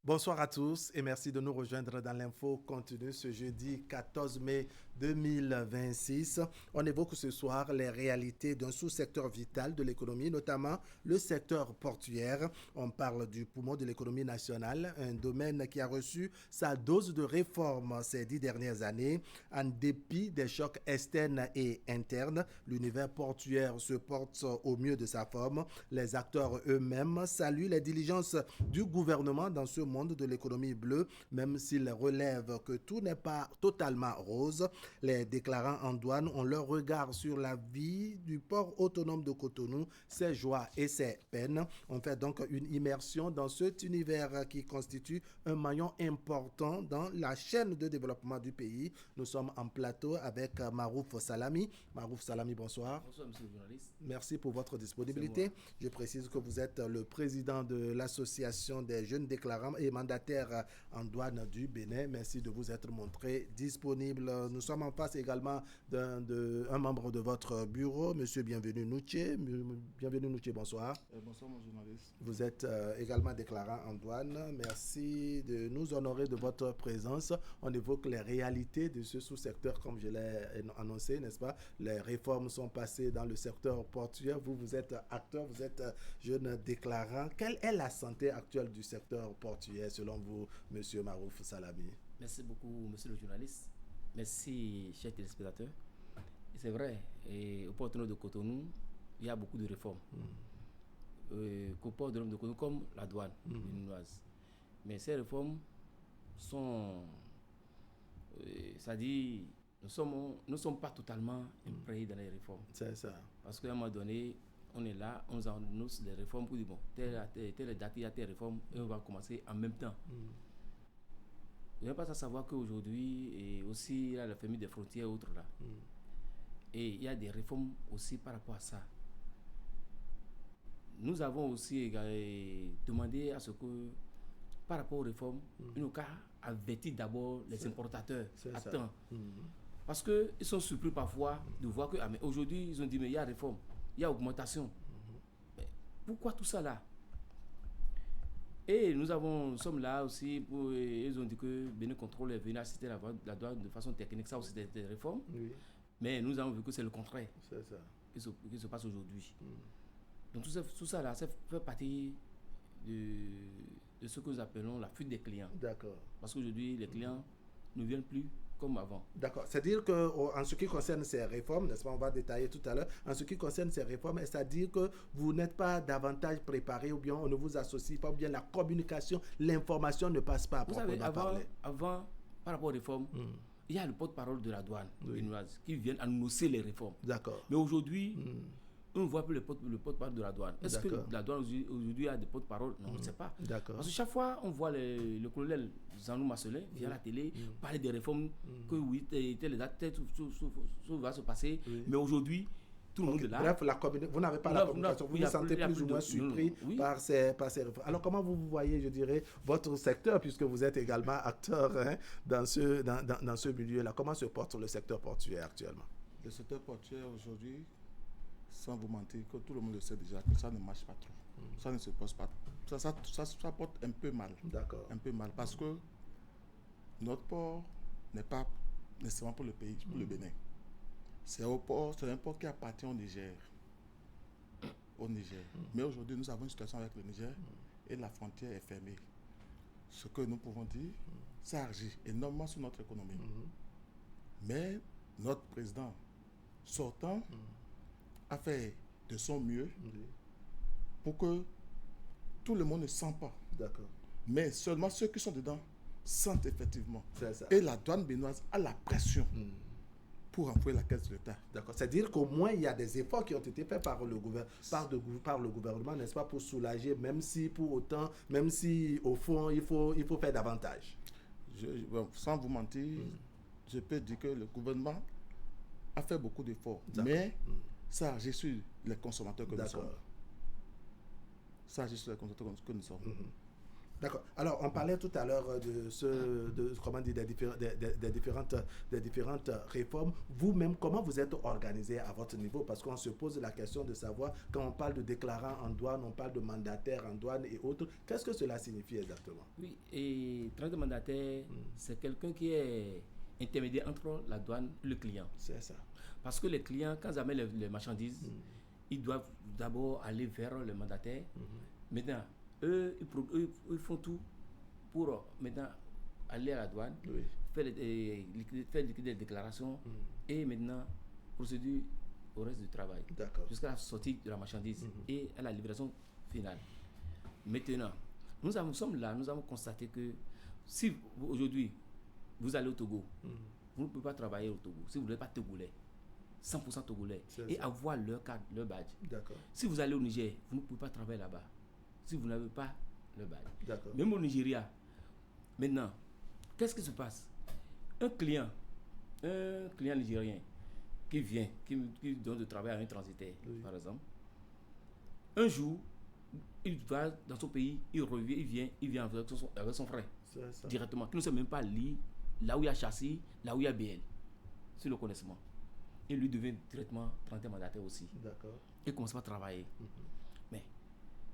Bonsoir à tous et merci de nous rejoindre dans l'info continue ce jeudi 14 mai 2026. On évoque ce soir les réalités d'un sous-secteur vital de l'économie, notamment le secteur portuaire. On parle du poumon de l'économie nationale, un domaine qui a reçu sa dose de réforme ces 10 dernières années. En dépit des chocs externes et internes, l'univers portuaire se porte au mieux de sa forme. Les acteurs eux-mêmes saluent les diligences du gouvernement dans ce monde de l'économie bleue, même s'ils relèvent que tout n'est pas totalement rose. Les déclarants en douane ont leur regard sur la vie du port autonome de Cotonou, ses joies et ses peines. On fait donc une immersion dans cet univers qui constitue un maillon important dans la chaîne de développement du pays. Nous sommes en plateau avec Marouf Salami. Marouf Salami, bonsoir. Bonsoir, monsieur le journaliste. Merci pour votre disponibilité. Je précise que vous êtes le président de l'association des jeunes déclarants et mandataires en douane du Bénin. Merci de vous être montré disponible. Nous sommes en face également d'un membre de votre bureau, monsieur Bienvenu Nouché. Bienvenu Nouché, bonsoir. Bonsoir, mon journaliste. Vous êtes également déclarant en douane. Merci de nous honorer de votre présence. On évoque les réalités de ce sous-secteur, comme je l'ai annoncé, n'est-ce pas? Les réformes sont passées dans le secteur portuaire. Vous êtes acteur, vous êtes jeune déclarant. Quelle est la santé actuelle du secteur portuaire selon vous, monsieur Marouf Salami? Merci beaucoup, monsieur le journaliste. Merci, chers téléspectateurs. C'est vrai, et au port autonome de Cotonou, il y a beaucoup de réformes. Au port autonome de Cotonou, comme la douane béninoise. Mais ces réformes sont. C'est-à-dire, nous ne sommes pas totalement imprégnés dans les réformes. C'est ça. Parce qu'à un moment donné, on est là, on nous annonce les réformes pour dire bon, telle date, il y a telle réforme, et on va commencer en même temps. Il n'y a pas à savoir qu'aujourd'hui, et aussi, il y a la famille des frontières et autres là. Et il y a des réformes aussi par rapport à ça. Nous avons aussi demandé à ce que, par rapport aux réformes, ils n'ont qu'à avertir d'abord les importateurs à temps. Parce qu'ils sont surpris parfois de voir que mais aujourd'hui, ils ont dit mais il y a réforme, il y a augmentation. Mais pourquoi tout ça là? Et nous sommes là aussi, ils ont dit que Bénin Contrôle est venu assister la douane de façon technique, ça aussi des réformes. Oui. Mais nous avons vu que c'est le contraire C'est ça. qui se passe aujourd'hui. Donc tout ça là, ça fait partie de ce que nous appelons la fuite des clients. D'accord. Parce qu'aujourd'hui, les clients ne viennent plus comme avant. D'accord. C'est-à-dire qu'en ce qui concerne ces réformes, n'est-ce pas, on va détailler tout à l'heure, en ce qui concerne ces réformes, c'est-à-dire que vous n'êtes pas davantage préparé ou bien on ne vous associe pas ou bien la communication, l'information ne passe pas à Vous proprement savez, parler. avant, par rapport aux réformes, il y a le porte-parole de la douane béninoise qui vient annoncer les réformes. D'accord. Mais aujourd'hui, on ne voit plus le porte-parole de la douane. Est-ce que D'accord. la douane aujourd'hui a des porte-parole? Non, on ne sait pas. D'accord. Parce que chaque fois, on voit le colonel Zanou Masselin via la télé parler des réformes, que oui, telle date, tout va se passer. Mais aujourd'hui, tout le monde est là. Bref, vous n'avez pas la communication, vous vous sentez plus ou moins surpris par ces réformes. Alors comment vous voyez, je dirais, votre secteur, puisque vous êtes également acteur dans ce milieu-là, comment se porte le secteur portuaire actuellement? Le secteur portuaire aujourd'hui, sans vous mentir, que tout le monde le sait déjà, que ça ne marche pas trop. Ça ne se pose pas. Ça porte un peu mal. D'accord. Un peu mal parce que notre port n'est pas nécessairement pour le pays, pour le Bénin. C'est un port qui appartient au Niger. Mais aujourd'hui, nous avons une situation avec le Niger et la frontière est fermée. Ce que nous pouvons dire, ça agit énormément sur notre économie. Mais notre président sortant a fait de son mieux pour que tout le monde ne sente pas. D'accord. Mais seulement ceux qui sont dedans sentent effectivement. C'est ça. Et la douane béninoise a la pression pour renflouer la caisse de l'État. D'accord. C'est-à-dire qu'au moins, il y a des efforts qui ont été faits par le gouvernement, n'est-ce pas, pour soulager, même si au fond, il faut faire davantage. Sans vous mentir, je peux dire que le gouvernement a fait beaucoup d'efforts. D'accord. Mais ça agit sur les consommateurs que nous D'accord. sommes. Ça agit sur les consommateurs que nous sommes. D'accord. Alors, on parlait tout à l'heure des différentes réformes. Vous-même, comment vous êtes organisé à votre niveau? Parce qu'on se pose la question de savoir, quand on parle de déclarant en douane, on parle de mandataire en douane et autres. Qu'est-ce que cela signifie exactement? Oui, et transitaire mandataire, c'est quelqu'un qui est intermédiaire entre la douane et le client. C'est ça. Parce que les clients, quand ils amènent les marchandises, ils doivent d'abord aller vers le mandataire. Maintenant, eux, ils font tout pour maintenant aller à la douane, faire liquider les déclarations et maintenant procéder au reste du travail. Jusqu'à la sortie de la marchandise et à la livraison finale. Maintenant, nous sommes là, nous avons constaté que si aujourd'hui vous allez au Togo, vous ne pouvez pas travailler au Togo si vous n'êtes pas togolais. 100% togolais et avoir leur carte, leur badge. Si vous allez au Niger, vous ne pouvez pas travailler là-bas si vous n'avez pas le badge. Même au Nigeria, maintenant, qu'est-ce qui se passe? Un client nigérien qui vient, qui donne du travail à un transitaire, par exemple, un jour, il va dans son pays, il revient, il vient avec son frère directement. Qui ne sait même pas lire là où il y a châssis, là où il y a BL, sur le connaissement. Et lui devient directement transitaire mandataire aussi. Il commence à travailler. Mais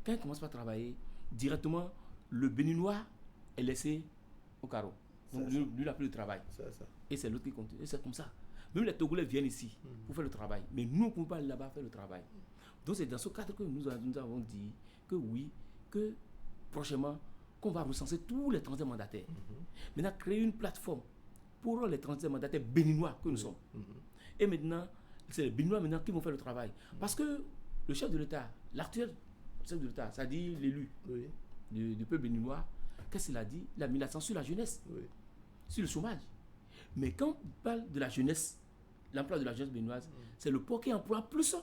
quand il commence à travailler, directement, le Béninois est laissé au carreau. Donc lui, il n'a plus de travail. Et c'est l'autre qui continue. Et c'est comme ça. Même les Togolais viennent ici pour faire le travail. Mais nous, on ne peut pas aller là-bas faire le travail. Donc c'est dans ce cadre que nous avons dit que oui, que prochainement, qu'on va recenser tous les transitaires mandataires. Maintenant, créer une plateforme pour les transitaires mandataires béninois que nous sommes. Et maintenant, c'est les Béninois maintenant qui vont faire le travail. Parce que le chef de l'État, l'actuel chef de l'État, c'est-à-dire l'élu du peuple béninois, qu'est-ce qu'il a dit? Il a mis l'accent sur la jeunesse, sur le chômage. Mais quand on parle de la jeunesse, l'emploi de la jeunesse béninoise, c'est le port qui emploie plus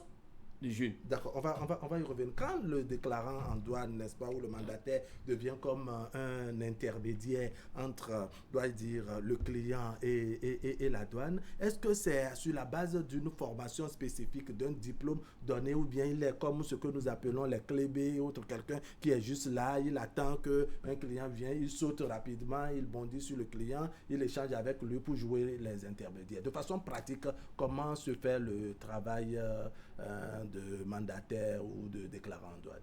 de jeunes. D'accord, on va y revenir. Quand le déclarant en douane, n'est-ce pas, ou le mandataire devient comme un intermédiaire entre, dois-je dire, le client et la douane, est-ce que c'est sur la base d'une formation spécifique, d'un diplôme donné, ou bien il est comme ce que nous appelons les clébés, ou autre quelqu'un qui est juste là, il attend qu'un client vienne, il saute rapidement, il bondit sur le client, il échange avec lui pour jouer les intermédiaires. De façon pratique, comment se fait le travail de mandataire ou de déclarant en douane?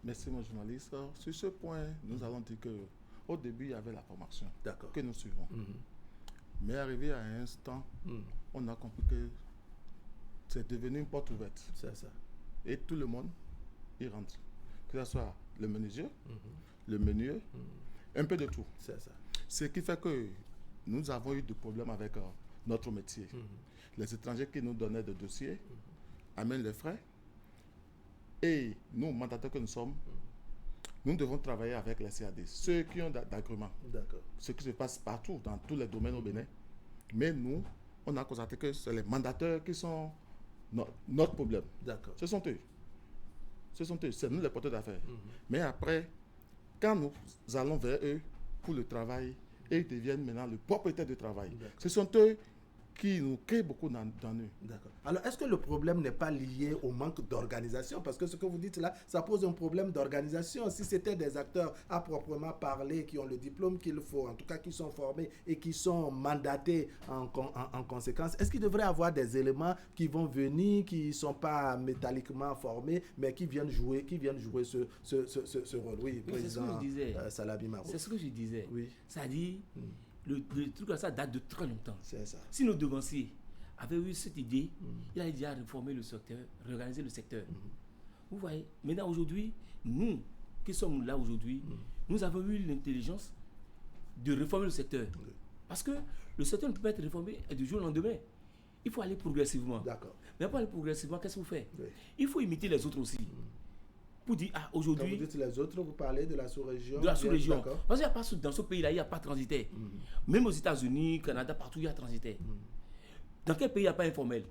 Merci, mon journaliste. Sur ce point, nous allons dire qu'au début, il y avait la formation que nous suivons. Mais arrivé à un instant, on a compris que c'est devenu une porte ouverte. C'est ça. Et tout le monde y rentre. Que ce soit le menuisier, le menueur, un peu de tout. C'est ça. Ce qui fait que nous avons eu des problèmes avec notre métier. Les étrangers qui nous donnaient des dossiers amènent les frais. Et nous, mandataires que nous sommes, nous devons travailler avec les CAD, ceux qui ont d'agrément. Ce qui se passe partout, dans tous les domaines au Bénin. Mais nous, on a constaté que c'est les mandataires qui sont notre problème. Ce sont eux. C'est nous les porteurs d'affaires. Mais après, quand nous allons vers eux pour le travail, et ils deviennent maintenant le propriétaire du travail. Ce sont eux qui nous créent beaucoup d'ennuis. Alors, est-ce que le problème n'est pas lié au manque d'organisation? Parce que ce que vous dites là, ça pose un problème d'organisation. Si c'était des acteurs à proprement parler, qui ont le diplôme qu'il faut, en tout cas qui sont formés et qui sont mandatés en conséquence, est-ce qu'il devrait y avoir des éléments qui vont venir, qui ne sont pas métalliquement formés, mais qui viennent jouer ce rôle? Oui, président Salabi Maro. C'est ce que je disais. Oui. Ça dit... Le truc comme ça date de très longtemps. C'est ça. Si nos devanciers avaient eu cette idée, il a déjà réformé le secteur, réorganiser le secteur. Vous voyez, maintenant aujourd'hui, nous qui sommes là aujourd'hui, nous avons eu l'intelligence de réformer le secteur. Parce que le secteur ne peut pas être réformé du jour au lendemain. Il faut aller progressivement. Mais pour aller progressivement, qu'est-ce que vous faites? Il faut imiter les autres aussi. Pour dire, aujourd'hui... Quand vous dites les autres, vous parlez de la sous-région? De la sous-région. Parce qu'il n'y a pas, dans ce pays-là, il n'y a pas de transitaire. Même aux États-Unis, Canada, partout, il y a transitaire. Dans quel pays il n'y a pas informel?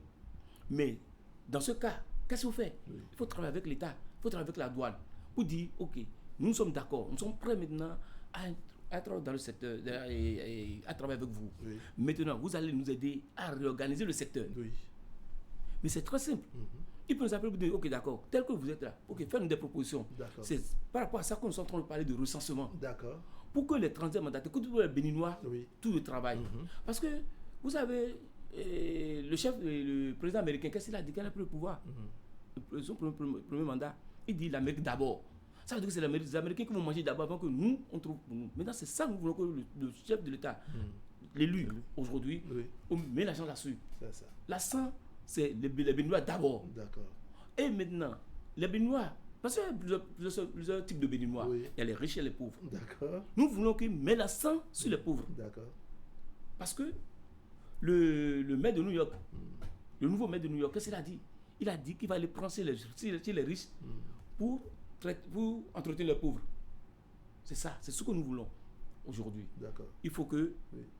Mais dans ce cas, qu'est-ce que vous faites? Il faut travailler avec l'État, il faut travailler avec la douane. Pour dire, OK, nous sommes d'accord, nous sommes prêts maintenant à être dans le secteur, à travailler avec vous. Maintenant, vous allez nous aider à réorganiser le secteur. Mais c'est très simple. Il peut nous appeler pour dire, ok, d'accord, tel que vous êtes là, ok, faites-nous des propositions. C'est par rapport à ça que nous sommes en train de parler de recensement. D'accord. Pour que les transferts mandataires, que tous les Béninois, tout le travail. Parce que, vous savez, le président américain, qu'est-ce qu'il a dit qu'il a pris le pouvoir? Son premier mandat, il dit l'Amérique d'abord. Ça veut dire que c'est les Américains qui vont manger d'abord avant que nous, on trouve pour nous. Maintenant, c'est ça que nous voulons que le chef de l'État, l'élu aujourd'hui, on met l'accent là-dessus. L'accent, c'est les Béninois d'abord. D'accord. Et maintenant, les Béninois, parce qu'il y a plusieurs types de Béninois. Il y a les riches et les pauvres. D'accord. Nous voulons qu'ils mettent l'accent sur les pauvres. D'accord. Parce que le maire de New York, le nouveau maire de New York, qu'est-ce qu'il a dit? Il a dit qu'il va aller prendre chez les riches pour entretenir les pauvres. C'est ça, c'est ce que nous voulons aujourd'hui. D'accord. Il faut que,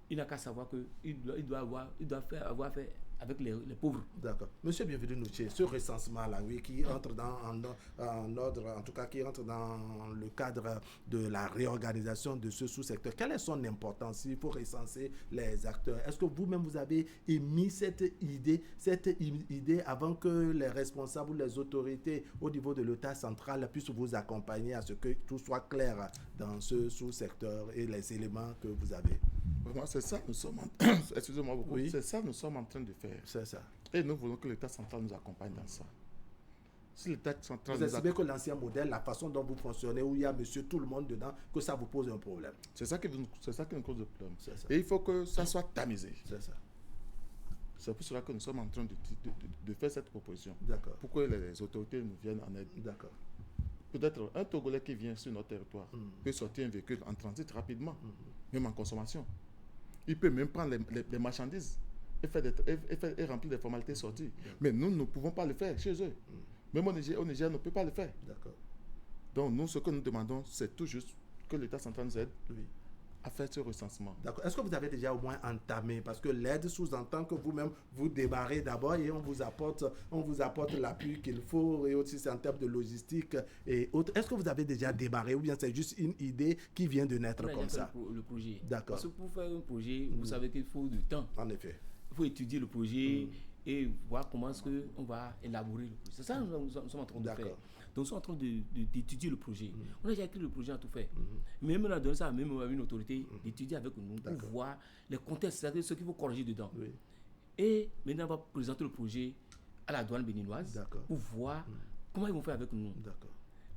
il n'a qu'à savoir qu'il doit avoir fait avec les pauvres. D'accord. Monsieur Bienvenu Noutier, ce recensement-là, oui, qui entre en ordre, en tout cas qui entre dans le cadre de la réorganisation de ce sous-secteur, quelle est son importance? Il faut recenser les acteurs. Est-ce que vous-même, vous avez émis cette idée avant que les responsables ou les autorités au niveau de l'État central puissent vous accompagner à ce que tout soit clair dans ce sous-secteur et les éléments que vous avez? C'est ça, nous sommes excusez-moi beaucoup. C'est ça nous sommes en train de faire. C'est ça. Et nous voulons que l'État central nous accompagne dans ça. Si l'État central vous estimez que l'ancien modèle, la façon dont vous fonctionnez, où il y a monsieur tout le monde dedans, que ça vous pose un problème? C'est ça qui nous cause le problème. Et il faut que ça soit tamisé. C'est ça. C'est pour cela que nous sommes en train de faire cette proposition. D'accord. Pour que les autorités nous viennent en aide. D'accord. Peut-être un Togolais qui vient sur notre territoire peut sortir un véhicule en transit rapidement, même en consommation. Il peut même prendre les marchandises et remplir des formalités sorties. Mais nous ne pouvons pas le faire chez eux. Même au Niger, on ne peut pas le faire. D'accord. Donc nous, ce que nous demandons, c'est tout juste que l'État central nous aide à faire ce recensement. D'accord. Est-ce que vous avez déjà au moins entamé? Parce que l'aide sous-entend que vous-même, vous démarrez d'abord et on vous apporte l'appui qu'il faut, et aussi c'est en termes de logistique et autres. Est-ce que vous avez déjà démarré ou bien c'est juste une idée qui vient de naître comme ça? Le projet. D'accord. Parce que pour faire un projet, vous savez qu'il faut du temps. En effet. Il faut étudier le projet et voir comment est-ce qu'on va élaborer le projet. C'est ça que nous sommes en train de faire. Donc, nous sommes en train d'étudier le projet. On a déjà écrit le projet, en tout fait. Mais même on a donné ça même à une autorité d'étudier avec nous pour voir les contextes, c'est-à-dire ce qu'il faut corriger dedans. Et maintenant, on va présenter le projet à la douane béninoise pour voir comment ils vont faire avec nous.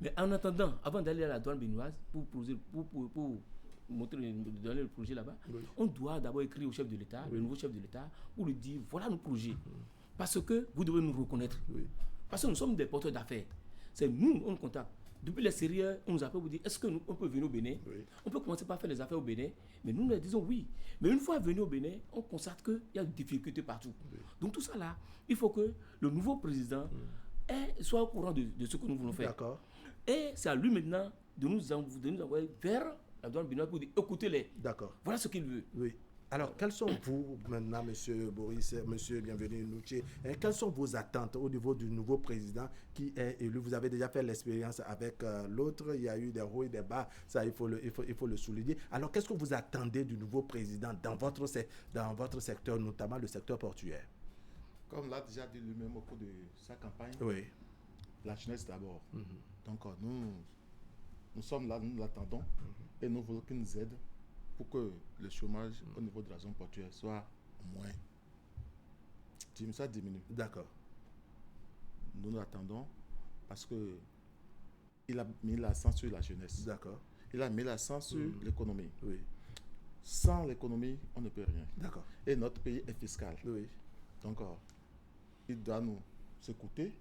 Mais en attendant, avant d'aller à la douane béninoise pour donner le projet là-bas, on doit d'abord écrire au chef de l'État, le nouveau chef de l'État, pour lui dire voilà nos projets. Parce que vous devez nous reconnaître. Parce que nous sommes des porteurs d'affaires. C'est nous, on contacte. Depuis l'extérieur, on nous appelle pour dire est-ce qu'on peut venir au Bénin? On peut commencer par faire les affaires au Bénin, mais nous disons oui. Mais une fois venu au Bénin, on constate qu'il y a des difficultés partout. Donc tout ça là, il faut que le nouveau président soit au courant de ce que nous voulons faire. Et c'est à lui maintenant de nous envoyer vers la douane béninoise pour dire écoutez-les. Voilà ce qu'il veut. Alors, quels sont vous, maintenant, monsieur Boris, monsieur Bienvenu Noutier, quelles sont vos attentes au niveau du nouveau président qui est élu? Vous avez déjà fait l'expérience avec l'autre, il y a eu des hauts et des bas, ça il faut le souligner. Alors, qu'est-ce que vous attendez du nouveau président dans votre secteur, notamment le secteur portuaire? Comme l'a déjà dit lui-même au cours de sa campagne, la jeunesse d'abord. Donc, nous sommes là, nous l'attendons et nous voulons qu'il nous aide pour que le chômage au niveau de la zone portuaire soit moins. Ça diminue. D'accord. Nous l'attendons parce que il a mis l'accent sur la jeunesse. D'accord. Il a mis l'accent sur l'économie. Sans l'économie, on ne peut rien. D'accord. Et notre pays est fiscal. Donc, il doit nous écouter.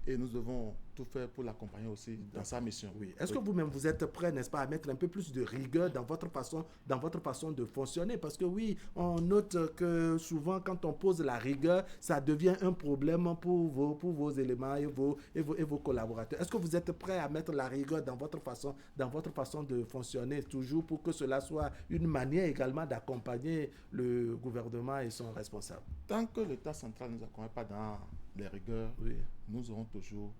Et nous devons tout faire pour l'accompagner aussi dans sa mission. Est-ce que vous-même, vous êtes prêt, n'est-ce pas, à mettre un peu plus de rigueur dans votre façon de fonctionner? Parce que on note que souvent, quand on pose la rigueur, ça devient un problème pour vos éléments et vos collaborateurs. Est-ce que vous êtes prêt à mettre la rigueur dans votre façon de fonctionner, toujours pour que cela soit une manière également d'accompagner le gouvernement et son responsable? Tant que l'État central ne nous accompagne pas dans les rigueurs, nous aurons toujours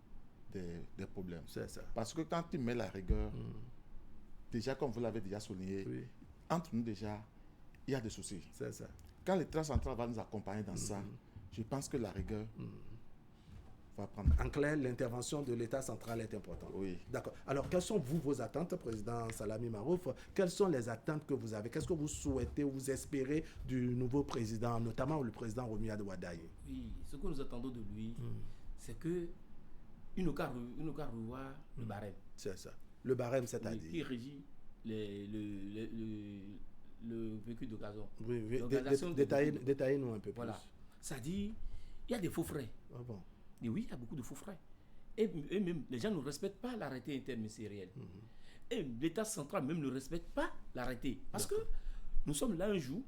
des problèmes. C'est ça. Parce que quand il met la rigueur, déjà comme vous l'avez déjà souligné, entre nous déjà, il y a des soucis. C'est ça. Quand l'État central va nous accompagner dans ça, je pense que la rigueur va prendre. En clair, l'intervention de l'État central est importante. Oui. D'accord. Alors, quelles sont vos attentes, Président Salami Marouf? Quelles sont les attentes que vous avez? Qu'est-ce que vous souhaitez, vous espérez du nouveau président, notamment le président Romuald Wadaye? Oui, ce que nous attendons de lui, c'est que il nous revoit le barème. C'est ça. Le barème, c'est-à-dire qui régit le véhicule d'occasion. Oui. Détaillez-nous un peu plus. Voilà. Ça dit, il y a des faux frais. Ah bon? Et oui, il y a beaucoup de faux frais. Et même, les gens ne respectent pas l'arrêté interministériel. Et l'État central même ne respecte pas l'arrêté. Parce que nous sommes là un jour,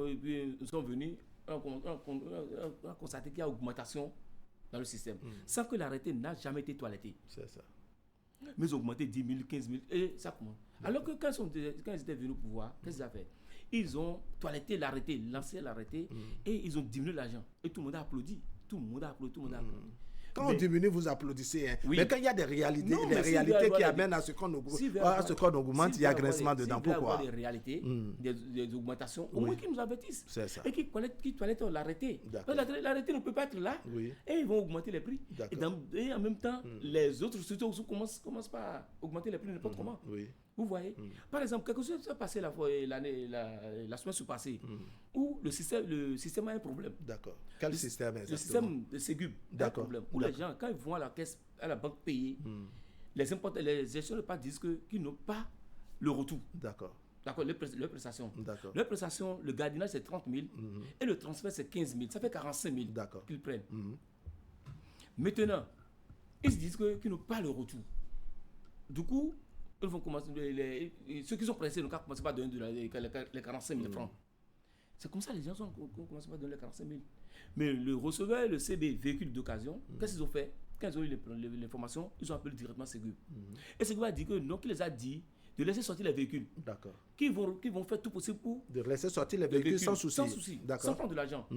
et puis nous sommes venus, on a constaté qu'il y a augmentation dans le système, sans que l'arrêté n'a jamais été toiletté. C'est ça. Mais ils ont augmenté 10 000, 15 000, et ça commence. Alors que quand ils étaient venus au pouvoir, qu'est-ce qu'ils ont fait? Ils ont toiletté l'arrêté, lancé l'arrêté, et ils ont diminué l'argent. Et tout le monde a applaudi. Tout le monde a applaudi. Quand on diminue, vous applaudissez. Hein. Oui. Mais quand il y a des réalités, réalités qui amènent à ce qu'on augmente, il y a grincement dedans. Pourquoi? Des réalités, des augmentations, au moins qu'ils nous avertissent. C'est ça. Et qu'ils toilettent l'arrêté. L'arrêté ne peut pas être là. Oui. Et ils vont augmenter les prix. Et en même temps, les autres sociétés commencent pas à augmenter les prix n'importe comment. Oui. Vous voyez? Par exemple, quelque chose s'est passé la semaine passée, où le système a un problème. D'accord. Quel système exactement? Le système de Ségub a un problème. Où les gens, quand ils vont à la caisse, à la banque payer, les gestionnaires disent qu'ils n'ont pas le retour. D'accord. D'accord, leur prestation. D'accord. Leur prestation, le gardiennage c'est 30 000 et le transfert c'est 15 000. Ça fait 45 000 qu'ils prennent. Maintenant, ils se disent qu'ils n'ont pas le retour. Du coup, ils vont commencer, ceux qui sont pressés ne commencent pas à donner les 45 000 francs. C'est comme ça les gens ont commencé à donner les 45 000. Mais le receveur, le CB, véhicule d'occasion, qu'est-ce qu'ils ont fait? Quand ils ont eu l'information, ils ont appelé directement Ségub. Et Ségub a dit que non, qu'il les a dit de laisser sortir les véhicules. D'accord. Qu'ils vont faire tout possible pour... De laisser sortir les véhicules sans souci. Sans souci, sans prendre de l'argent.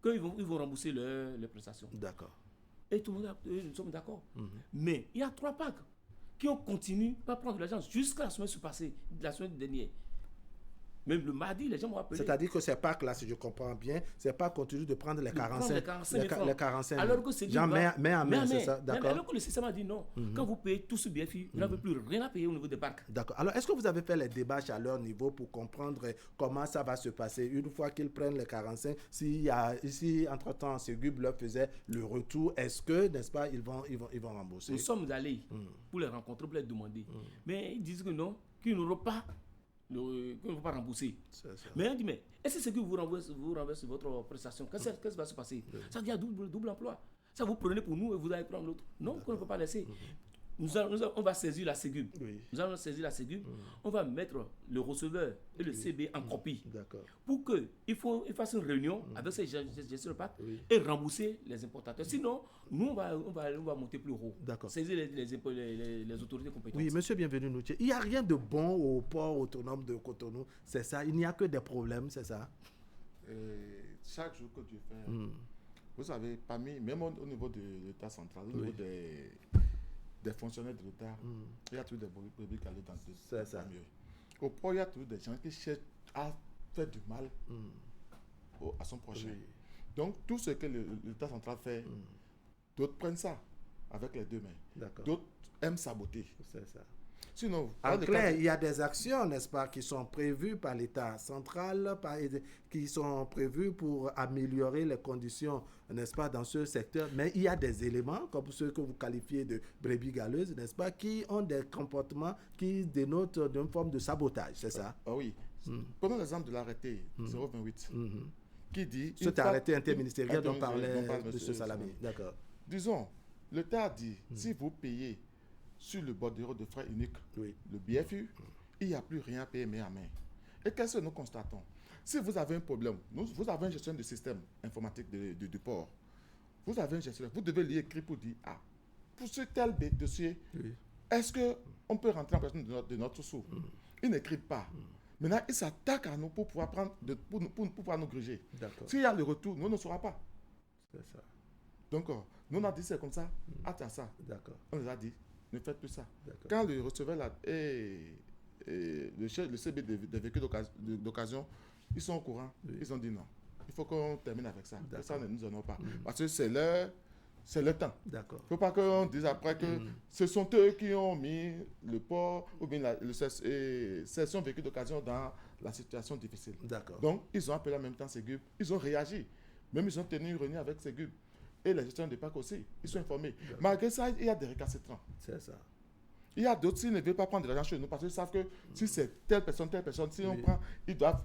Qu'ils vont rembourser leurs prestations. D'accord. Et tout le monde, nous sommes d'accord. Mais il y a 3 packs qui ont continué à prendre de l'argent jusqu'à la semaine passée, la semaine dernière. Même le mardi, les gens m'ont appelé. C'est-à-dire que ces packs-là, si je comprends bien, c'est pas continue de prendre les 45 000. Alors que c'est main à main, c'est ça? D'accord. Alors que le système a dit non. Quand vous payez tout ce BFI, vous n'avez plus rien à payer au niveau des parcs. D'accord. Alors, est-ce que vous avez fait les démarches à leur niveau pour comprendre comment ça va se passer une fois qu'ils prennent les 45? Si entre-temps, Ségub leur faisait le retour, est-ce que, n'est-ce pas, ils vont rembourser? Nous sommes allés pour les rencontrer, pour les demander. Mais ils disent que non, qu'ils n'auront pas rembourser. Mais on dit, mais est-ce que c'est que vous renversez votre prestation? Qu'est-ce qui va se passer? Ça dit à double emploi. Ça vous prenez pour nous et vous allez prendre l'autre. Non, qu'on ne peut pas laisser. On va saisir la Ségub. Nous allons saisir la Ségub. On va mettre le receveur et le CB en copie. Pour qu'ils fassent une réunion avec ces gestions de pacte et rembourser les importateurs. Sinon, nous, on va monter plus haut. Saisir les autorités compétentes. Oui, monsieur Bienvenu Noutier, il n'y a rien de bon au port autonome de Cotonou. C'est ça? Il n'y a que des problèmes, c'est ça? Chaque jour que tu fais, vous savez, même au niveau de l'État central, au niveau des fonctionnaires de l'État, il y a toujours des brebis galeuses dans le mieux. Au port, il y a toujours des gens qui cherchent à faire du mal à son prochain. Donc, tout ce que l'État central fait, d'autres prennent ça avec les deux mains. D'autres aiment saboter. C'est ça. Sinon, en clair, il y a des actions, n'est-ce pas, qui sont prévues par l'État central, qui sont prévues pour améliorer les conditions, n'est-ce pas, dans ce secteur. Mais il y a des éléments, comme ceux que vous qualifiez de brebis galeuses, n'est-ce pas, qui ont des comportements qui dénotent d'une forme de sabotage, c'est ça? Ah oui. Prenons l'exemple de l'arrêté 028, qui dit... Cet arrêté interministériel dont parlait M. Salami. D'accord. Disons, l'État a dit, si vous payez sur le bordereau de frais unique, le BFU, il n'y a plus rien à payer main à main. Et qu'est-ce que nous constatons? Si vous avez un problème, vous avez un gestionnaire de système informatique du port, vous avez un gestionnaire, vous devez lui écrire pour dire, pour ce tel dossier, est-ce qu'on peut rentrer en question de notre sous? Ils n'écrivent pas. Maintenant, ils s'attaquent à nous pour pouvoir pour pouvoir nous gruger. S'il y a le retour, nous ne saurons pas. C'est ça. Donc, nous on a dit c'est comme ça, attends ça. On les a dit, ne faites plus ça. Quand le receveur et le CB des véhicules d'occasion, ils sont au courant, ils ont dit non. Il faut qu'on termine avec ça. Ça ne nous en a pas. Parce que c'est leur C'est le temps. D'accord. Il ne faut pas qu'on dise après que ce sont eux qui ont mis le port ou bien le cession véhicule d'occasion dans la situation difficile. D'accord. Donc, ils ont appelé en même temps Ségub. Ils ont réagi. Même ils ont tenu une réunion avec Ségub. Et les gestionnaires de parc aussi. Ils sont informés. Malgré ça, il y a des récalcitrants. C'est ça. Il y a d'autres qui ne veulent pas prendre de l'argent chez nous parce qu'ils savent que si c'est telle personne, si on prend, ils doivent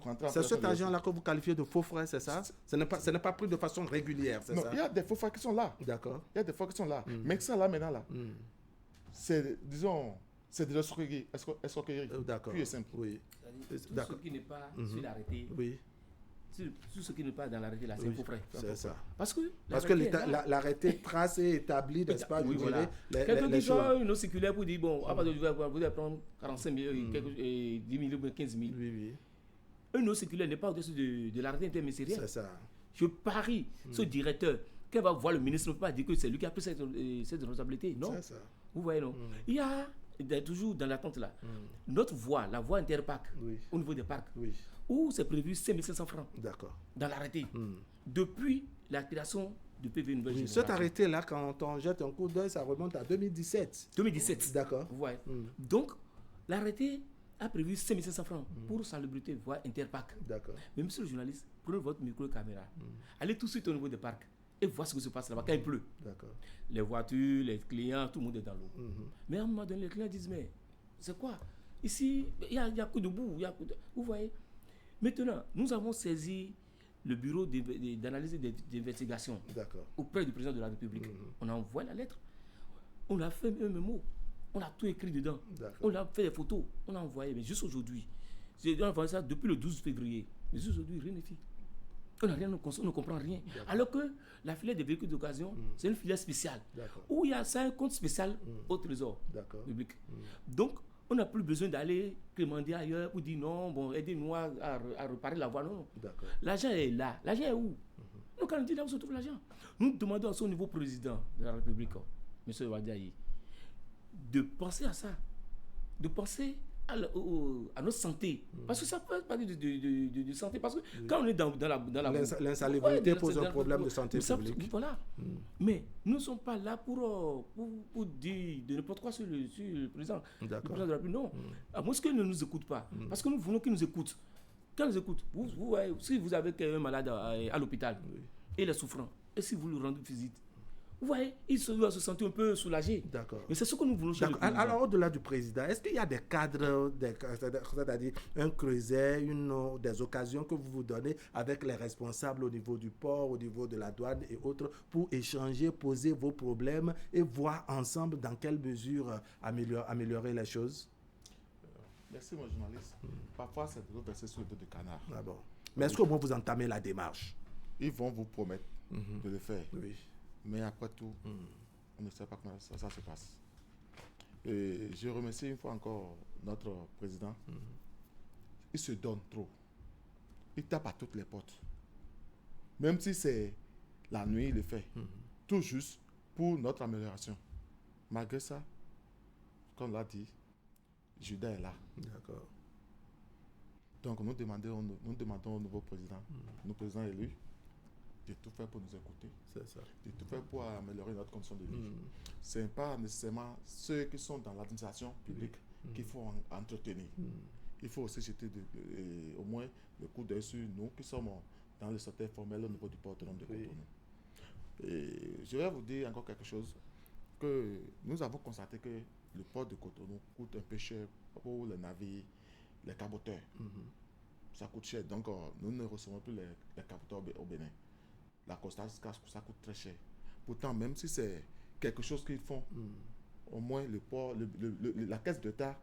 rentrer en C'est cet argent-là que vous qualifiez de faux frais, c'est ça? Ce n'est pas pris de façon régulière, c'est ça? Non, il y a des faux frais qui sont là. D'accord. Il y a des faux qui sont là. Mais ça, là, maintenant, là, c'est, disons, c'est de l'escroquerie. D'accord. Plus simple. Oui. Tout ce qui n'est pas sur l'arrêté. Oui. Tout ce qui n'est pas dans l'arrêté, là, c'est un faux frais. C'est ça. Parce que l'arrêté trace et établit, n'est-ce pas? Oui, voilà. Quelqu'un qui sort une autre circulaire pour dire, bon, à partir de vous allez prendre 45 000, 10 000, 15 000. Oui, oui. Une autre circulaire n'est pas au-dessus de l'arrêté interministériel. C'est ça. Je parie, ce directeur, qu'elle va voir le ministre, ne peut pas dire que c'est lui qui a pris cette responsabilité. Non. C'est ça. Vous voyez, non? Il y a toujours dans l'attente là, notre voie, la voie interparc, au niveau des parcs, où c'est prévu 5 500 francs. D'accord. Dans l'arrêté. Depuis la création du PV Nouvelle Génération. Cet arrêté-là, quand on jette un coup d'œil, ça remonte à 2017. 2017. D'accord. Vous voyez. Donc, l'arrêté a prévu 5 500 francs pour salubrité voie interparc. D'accord. Mais monsieur le journaliste, prenez votre micro et caméra. Allez tout de suite au niveau des parcs et voir ce qui se passe là-bas quand il pleut. D'accord. Les voitures, les clients, tout le monde est dans l'eau. Mais à un moment donné, les clients disent, mais c'est quoi? Ici, il y a coup de boue. Vous voyez? Maintenant, nous avons saisi le bureau d'analyse et d'investigation auprès du président de la République. On a envoyé la lettre. On a fait un mémo. On a tout écrit dedans. On a fait des photos. On a envoyé. Mais juste aujourd'hui, on a envoyé ça depuis le 12 février. Mais juste aujourd'hui, rien n'est fait. On ne comprend rien. Alors que la filière des véhicules d'occasion, c'est une filière spéciale. Où il y a ça, un compte spécial au trésor public. Donc, on n'a plus besoin d'aller demander ailleurs pour dire non, bon, aidez-nous à réparer la voie. Non. L'argent est là. L'argent est où? Nous, quand on dit là où se trouve l'argent, nous demandons à son niveau président de la République, M. Wadiaï, de penser à ça, de penser à notre santé. Parce que ça peut parler de santé. Parce que quand on est dans la l'insalubrité pose un problème de santé publique. Voilà. Mais nous ne sommes pas là pour dire de n'importe quoi sur le président. Le président de la République. Non. À moins qu'il ne nous écoute pas. Parce que nous voulons qu'il nous écoute. Quand il nous écoute, vous voyez, si vous avez un malade à l'hôpital et il est souffrant, et si vous lui rendez visite, vous voyez, il doit se sentir un peu soulagé. D'accord. Mais c'est ce que nous voulons chez le président. Alors, au-delà du président, est-ce qu'il y a des cadres, c'est-à-dire un creuset, des occasions que vous vous donnez avec les responsables au niveau du port, au niveau de la douane et autres, pour échanger, poser vos problèmes et voir ensemble dans quelle mesure améliorer les choses? Merci, mon journaliste. Parfois, c'est de verser sur le dos de canard. Ah bon. Mais est-ce qu'au moins vous entamez la démarche? Ils vont vous promettre de le faire. Oui. Mais après tout, on ne sait pas comment ça se passe. Et je remercie une fois encore notre président. Il se donne trop. Il tape à toutes les portes. Même si c'est la nuit, il le fait. Tout juste pour notre amélioration. Malgré ça, comme on l'a dit, Judas est là. D'accord. Donc nous demandons au nouveau président, nos présidents élus, de tout faire pour nous écouter. C'est ça. De tout faire pour améliorer notre condition de vie. Ce n'est pas nécessairement ceux qui sont dans l'administration publique qu'il faut entretenir. Il faut aussi jeter au moins le coup d'œil sur nous qui sommes dans le secteur formel au niveau du port autonome de Cotonou. Et je vais vous dire encore quelque chose, que nous avons constaté que le port de Cotonou coûte un peu cher pour les navires, les caboteurs. Ça coûte cher, donc nous ne recevons plus les caboteurs au Bénin. La Costa Rica, ça coûte très cher. Pourtant, même si c'est quelque chose qu'ils font, au moins le port, la caisse d'État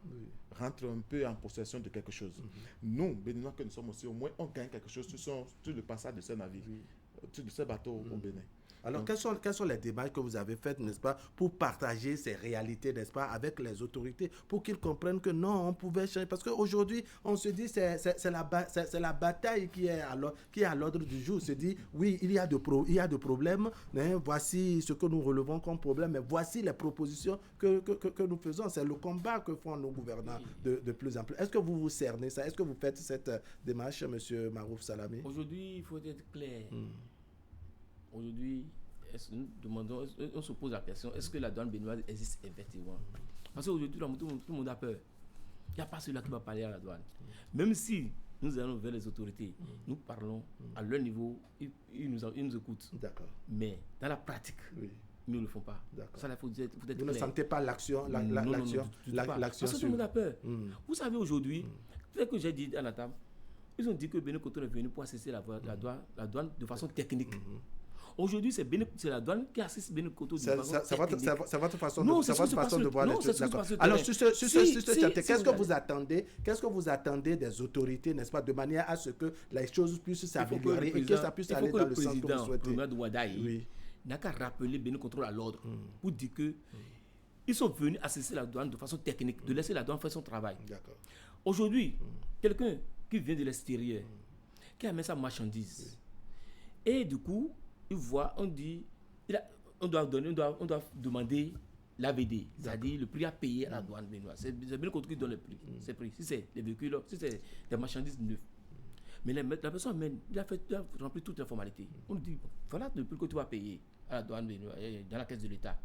rentre un peu en possession de quelque chose. Nous, Béninois que nous sommes aussi, au moins on gagne quelque chose sur le passage de ces navires, de ces bateaux au Bénin. Alors, quelles sont les démarches que vous avez faites, n'est-ce pas, pour partager ces réalités, n'est-ce pas, avec les autorités, pour qu'ils comprennent que non, on pouvait changer. Parce qu'aujourd'hui, on se dit, c'est la bataille qui est à l'ordre du jour. On se dit, oui, il y a de problèmes, mais voici ce que nous relevons comme problème, mais voici les propositions que nous faisons. C'est le combat que font nos gouvernants de plus en plus. Est-ce que vous vous cernez ça? Est-ce que vous faites cette démarche, M. Marouf Salamé? Aujourd'hui, il faut être clair. Aujourd'hui, nous demandons, on se pose la question, est-ce que la douane béninoise existe effectivement? Parce qu'aujourd'hui, tout le monde a peur. Il n'y a pas celui-là qui va parler à la douane. Même si nous allons vers les autorités, nous parlons à leur niveau, ils nous écoutent. D'accord. Mais dans la pratique, ils ne le font pas. D'accord. Ça, il faut être Vous ne clair. sentez pas l'action Parce que tout le monde a peur. Vous savez, aujourd'hui, tel que j'ai dit à la table, ils ont dit que Bénin Coton est venu pour assister la douane de façon technique. Aujourd'hui, c'est la douane qui assiste Bénin Coton de façon technique. C'est votre façon de voir les choses. D'accord. Alors, qu'est-ce que vous attendez des autorités, n'est-ce pas, de manière à ce que les choses puissent s'améliorer et que ça puisse aller dans le sens que vous souhaitez? Il faut que le président n'a qu'à rappeler Bénin Contrôle à l'ordre pour dire que ils sont venus assister la douane de façon technique, de laisser la douane faire son travail. D'accord. Aujourd'hui, quelqu'un qui vient de l'extérieur, qui amène sa marchandise, et du coup, il voit, on dit, on doit demander l'AVD, c'est-à-dire le prix à payer à la douane béninoise. C'est Bénin Contrôle qui donne le prix. C'est prix. Si c'est des véhicules, si c'est des marchandises neuves. Mais la personne amène, il a rempli toutes les formalités. On lui dit, voilà le prix que tu vas payer à la douane dans la caisse de l'État.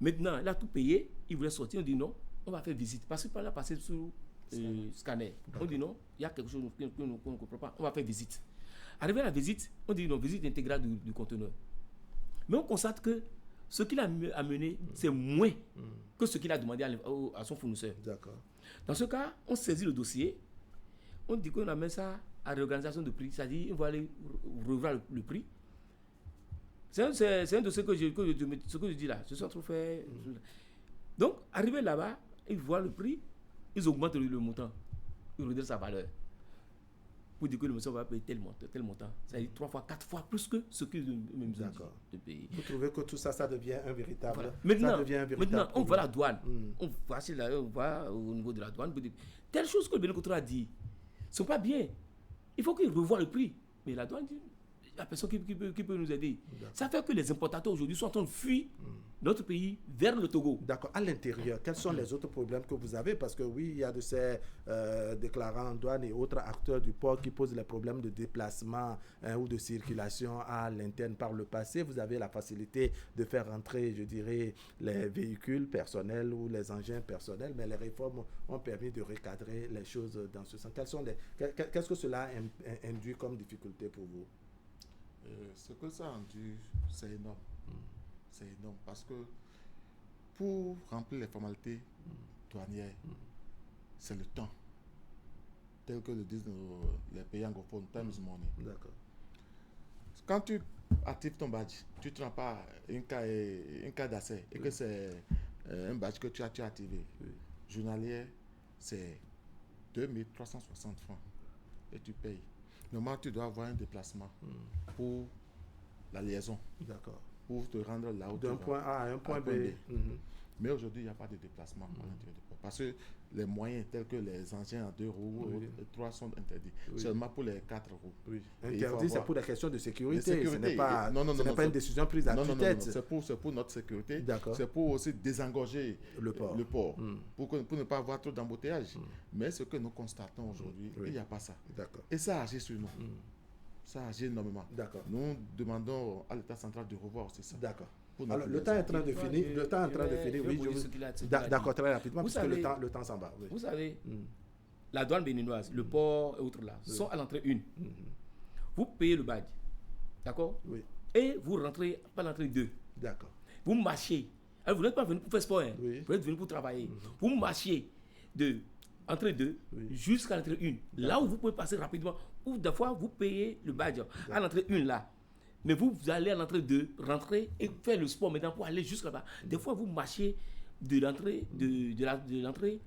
Maintenant, il a tout payé, il voulait sortir, on dit non, on va faire visite. Parce que par là, passer sous scanner. On dit non, il y a quelque chose qu'on ne comprend pas, on va faire visite. Arrivé à la visite, on dit non, visite intégrale du conteneur. Mais on constate que ce qu'il a amené, c'est moins que ce qu'il a demandé à son fournisseur. D'accord. Dans ce cas, on saisit le dossier, on dit qu'on amène ça à réorganisation de prix, c'est-à-dire qu'on va aller revoir le prix. C'est un dossier que je dis là. Je suis en train de faire. Donc, arrivé là-bas, ils voient le prix, ils augmentent le montant, ils redressent sa valeur. Pour dire que le monsieur va payer tel montant. C'est-à-dire 3 fois, 4 fois plus que ce qu'ils même dit de payer. Vous trouvez que tout ça, ça devient un véritable. Voilà. Maintenant, maintenant on voit la douane. On va au niveau de la douane. Telle chose que le Bénin Contrôle a dit, ce n'est pas bien. Il faut qu'ils revoient le prix. Mais la douane dit, il n'y a personne qui peut nous aider. Ça fait que les importateurs aujourd'hui sont en train de fuir notre pays vers le Togo. D'accord. À l'intérieur, quels sont les autres problèmes que vous avez? Parce que oui, il y a de ces déclarants en douane et autres acteurs du port qui posent les problèmes de déplacement ou de circulation à l'interne par le passé. Vous avez la facilité de faire rentrer, je dirais, les véhicules personnels ou les engins personnels, mais les réformes ont permis de recadrer les choses dans ce sens. Qu'est-ce que cela induit comme difficulté pour vous? Ce que ça induit, c'est énorme. C'est énorme parce que pour remplir les formalités douanières, c'est le temps. Tel que le disent les pays anglophones, time is money. D'accord. Quand tu actives ton badge, tu ne te rends pas un cas d'accès et que c'est un badge que tu as activé. Journalier, c'est 2360 francs et tu payes. Normalement, tu dois avoir un déplacement pour la liaison. D'accord. Pour te rendre là où d'un point A à un point B. Mais aujourd'hui, il n'y a pas de déplacement à l'intérieur du port. Parce que les moyens tels que les engins à 2 roues et 3 sont interdits. Seulement pour les 4 roues. Oui. Interdit, c'est pour des questions de sécurité. Ce n'est pas, une décision prise à tue-tête. C'est pour notre sécurité. D'accord. C'est pour aussi désengorger le port. Pour ne pas avoir trop d'embouteillage. Mais ce que nous constatons aujourd'hui, il n'y a pas ça. D'accord. Et ça agit sur nous. Ça agit énormément. D'accord. Nous demandons à l'État central de revoir aussi ça. D'accord. Alors, le temps est en train de finir. Oui, d'accord, très rapidement, parce que le temps s'en va. Oui. Vous savez, la douane béninoise, le port et autres là, sont à l'entrée 1. Vous payez le badge. D'accord? Oui. Et vous rentrez par l'entrée 2. D'accord. Vous marchez. Alors, vous n'êtes pas venu pour faire sport, hein. Oui. Vous êtes venu pour travailler. Vous marchez de entrée 2 jusqu'à l'entrée 1. Là où vous pouvez passer rapidement. Ou des fois, vous payez le badge à l'entrée 1 là. Mais vous allez à l'entrée 2, rentrer et faire le sport maintenant pour aller jusqu'à là-bas. Des fois, vous marchez de l'entrée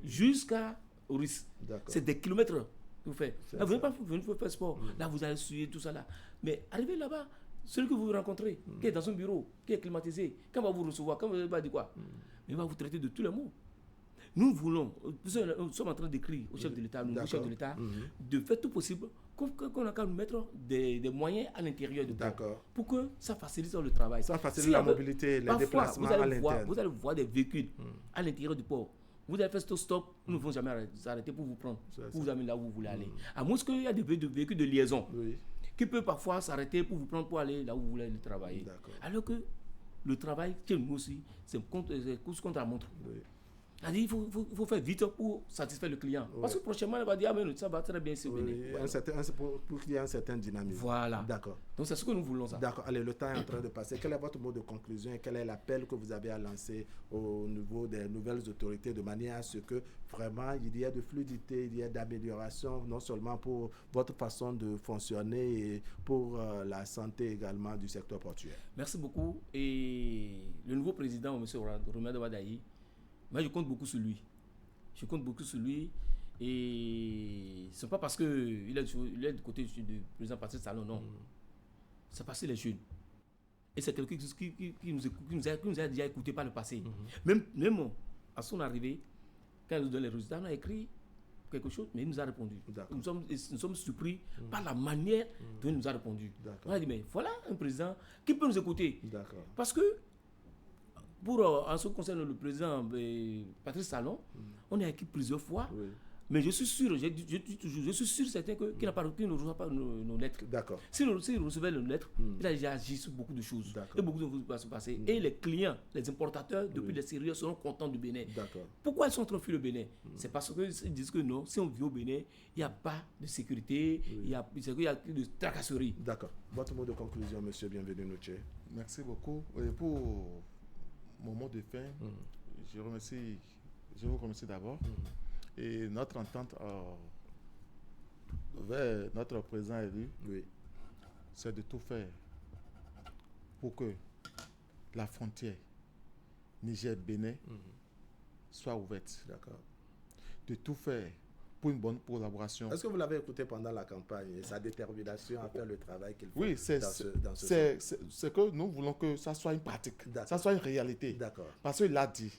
jusqu'à Oris. C'est des kilomètres que vous faites. Là, vous n'êtes pas venu pour faire sport. Là, vous allez suivre tout ça là. Mais arrivez là-bas, celui que vous rencontrez, qui est dans son bureau, qui est climatisé, quand va vous recevoir, quand vous va dire quoi, il va vous traiter de tous les mots. Nous sommes en train d'écrire au chef de l'État, de faire tout possible qu'on a qu'à nous mettre des moyens à l'intérieur du port pour que ça facilite le travail. Ça facilite la mobilité, les déplacements à l'intérieur. Vous allez voir des véhicules à l'intérieur du port. Vous allez faire stop, nous ne vont jamais s'arrêter pour vous prendre, pour vous amener là où vous voulez aller. À moins qu'il y ait des véhicules de liaison qui peut parfois s'arrêter pour vous prendre pour aller là où vous voulez travailler. Alors que le travail, chez nous aussi, c'est course contre la montre. Oui. C'est-à-dire, il faut faire vite pour satisfaire le client. Oui. Parce que prochainement, il va dire, ah, mais ça va très bien se venir. Pour qu'il y ait un certain dynamisme. Voilà. D'accord. Donc, c'est ce que nous voulons. Ça. D'accord. Allez, le temps est en train de passer. Quel est votre mot de conclusion et quel est l'appel que vous avez à lancer au niveau des nouvelles autorités de manière à ce que vraiment il y ait de fluidité, il y ait d'amélioration, non seulement pour votre façon de fonctionner et pour la santé également du secteur portuaire. Merci beaucoup. Et le nouveau président, M. Romain Wadaï, moi, je compte beaucoup sur lui. Je compte beaucoup sur lui. Et ce n'est pas parce qu'il est du côté du président Patrice Talon, non. C'est parce qu'il est jeune. Et c'est quelqu'un qui nous a déjà écouté par le passé. Même à son arrivée, quand il nous donne les résultats, on a écrit quelque chose, mais il nous a répondu. Nous sommes surpris par la manière dont il nous a répondu. On a dit, mais voilà un président qui peut nous écouter. Parce que, en ce qui concerne le président Patrice Talon, on a écrit plusieurs fois, mais je suis sûr, je suis sûr certain qu'il ne reçoit pas nos lettres. S'il recevait nos lettres, il a déjà agi sur beaucoup de choses. Et beaucoup de choses vont se passer. Et les clients, les importateurs, depuis l'extérieur, seront contents du Bénin. Pourquoi ils sont en train de fuir le Bénin? C'est parce qu'ils disent que non, si on vit au Bénin, il n'y a pas de sécurité, il y a de tracasserie. D'accord. Votre mot de conclusion, monsieur, bienvenue, Noche. Merci beaucoup. Et pour mon mot de fin, je vous remercie d'abord. Et notre entente vers notre président élu, c'est de tout faire pour que la frontière Niger-Bénin soit ouverte. De tout faire pour une bonne collaboration. Est-ce que vous l'avez écouté pendant la campagne et sa détermination à faire le travail qu'il fait? Oui, c'est que nous voulons que ça soit une pratique, ça soit une réalité. Parce qu'il l'a dit.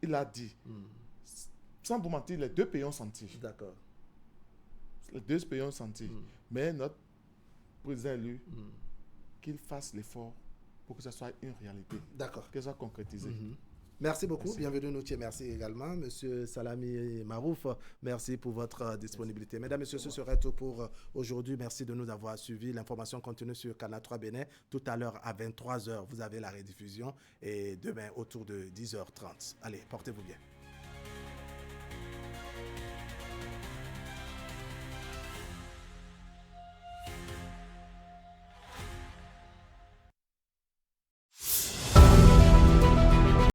Il a dit. Sans vous mentir, les deux pays ont senti. Les deux pays ont senti. Mais notre président élu, qu'il fasse l'effort pour que ça soit une réalité. Que ça soit concrétisé. Merci beaucoup. Bienvenue, Noutier. Merci également. Monsieur Salami Marouf, merci pour votre disponibilité. Mesdames, Messieurs, ce serait tout pour aujourd'hui. Merci de nous avoir suivis. L'information continue sur Canal 3 Bénin. Tout à l'heure, à 23h, vous avez la rediffusion. Et demain, autour de 10h30. Allez, portez-vous bien.